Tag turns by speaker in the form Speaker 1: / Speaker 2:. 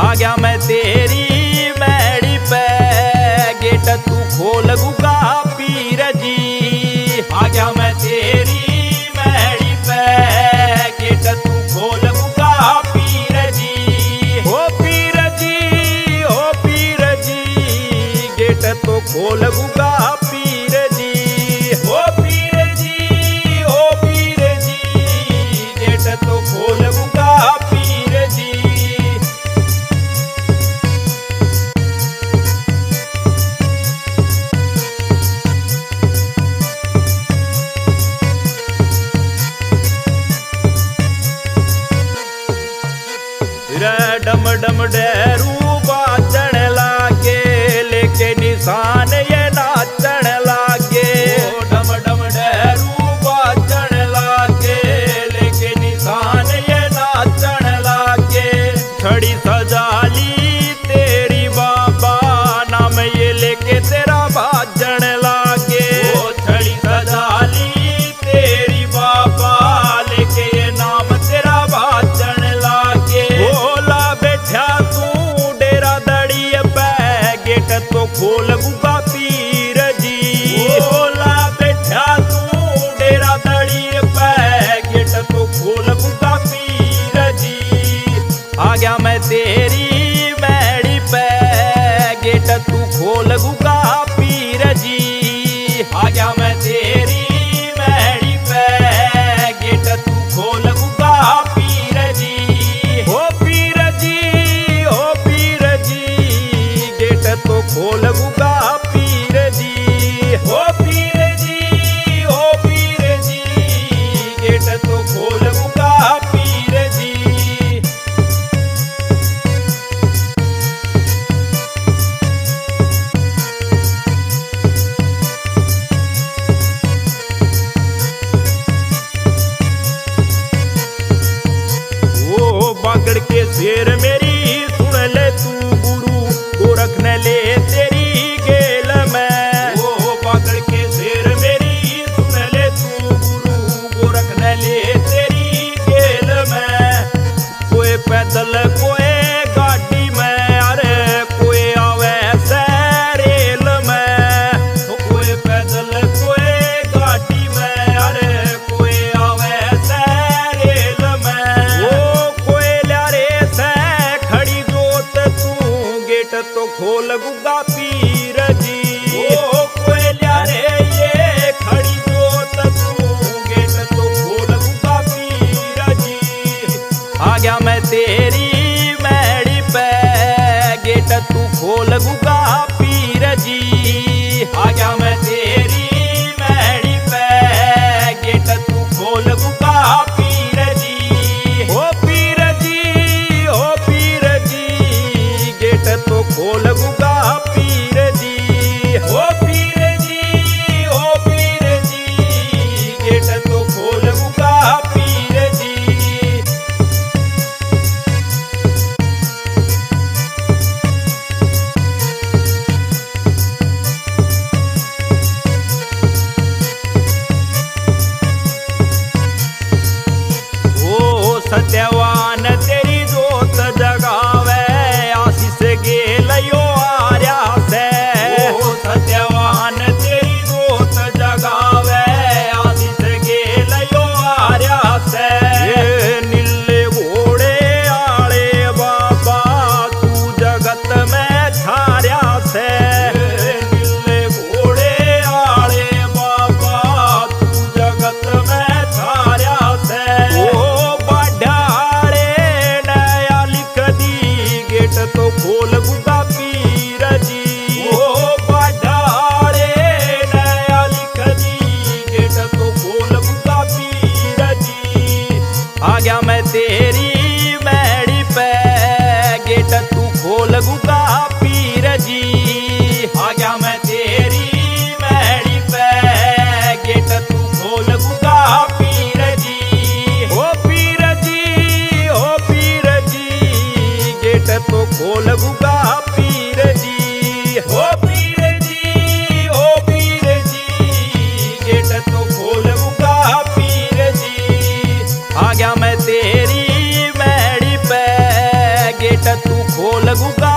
Speaker 1: आ गया मैं तेरी मैड़ी पे, गेट तू खोल गुगा पीर जी। आ गया मैं तेरी मैड़ी पे, गेट तू खोल गुगा पीर जी। हो पीर जी, हो पीर जी, गेट तो खोल गुगा पीर जी। हो पीर जी, हो पीर जी, गेट तो खोल गुगा पीर जी। डम डम डहरू बाजण लागे, लेके निशान ये नाचण लागे। डम डम डहरू बाजण लागे, लेके निशान ये नाचण लागे। छड़ी सजाली तेरी बाबा, नाम ये लेके तेरा बाजण लागे। छड़ी सजाली तेरी बाबा, लेके ये नाम तेरा बाजण लागे। तू डेरा दड़ी पे, गेट तो खोल गुगा पीर जी। ओला बैठा तू डेरा दड़ी पे, गेट तो खोल गुगा पीर जी। आ गया मैं तेरी मैड़ी पे, गेट तू खोल गुगा पीर जी। आ गया मैं तेरी मैड़ी पे, गेट तू खोल गुगा पीर जी। हो पीर जी, हो पीर जी, गेट तो खोल गुगा पीर जी। हो पीर जी, हो पीर जी, गेट तो खोल गुगा पीर जी। ओ बागड़ के शेर मेरी सुन ले तू गुरु, गोरख न ले तेरी गेल में। ओ बागड़ के शेर मेरी सुन ले तू गुरु, गोरख न ले तेरी गेल में। कोई पैदल कोई गाड़ी में, अरे कोई आवे रेल में। कोई पैदल कोई गाड़ी में, अरे कोई आवे रेल में। ओ कोई ल्यारे से खड़ी जोत तू, गेट तो खोल गुगा पीर जी। ओ कोई ल्यारे ये खड़ी जोत तू, गेट तो खोल गुगा पीर जी। आ गया मैं तेरी मैड़ी पे, गेट तू खोल गुगा पीर जी। आ गया मैं तेरी मैड़ी पे, गेट तू खोल गुगा पीर जी। हो पीर जी, हो पीर जी, गेट तो खोल गुगा पीर जी। हो पीर जी, हो पीर जी, गेट तो खोल गुगा पीर जी। हो लगूगा